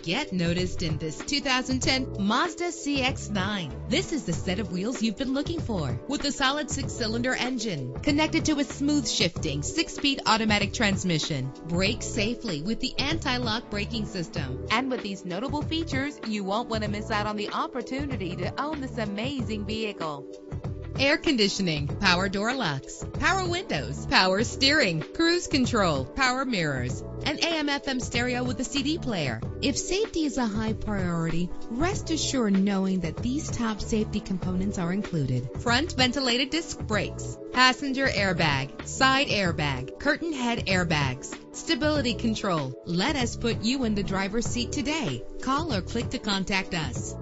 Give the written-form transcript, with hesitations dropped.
Get noticed in this 2010 Mazda CX-9. This is the set of wheels you've been looking for, with a solid 6-cylinder engine connected to a smooth shifting 6-speed automatic transmission. Brake safely with the anti-lock braking system. And with these notable features, you won't want to miss out on the opportunity to own this amazing vehicle. Air conditioning, power door locks, power windows, power steering, cruise control, power mirrors, an AM/FM stereo with a CD player. If safety is a high priority, rest assured knowing that these top safety components are included: front ventilated disc brakes, passenger airbag, side airbag, curtain head airbags, stability control. Let us put you in the driver's seat today. Call or click to contact us.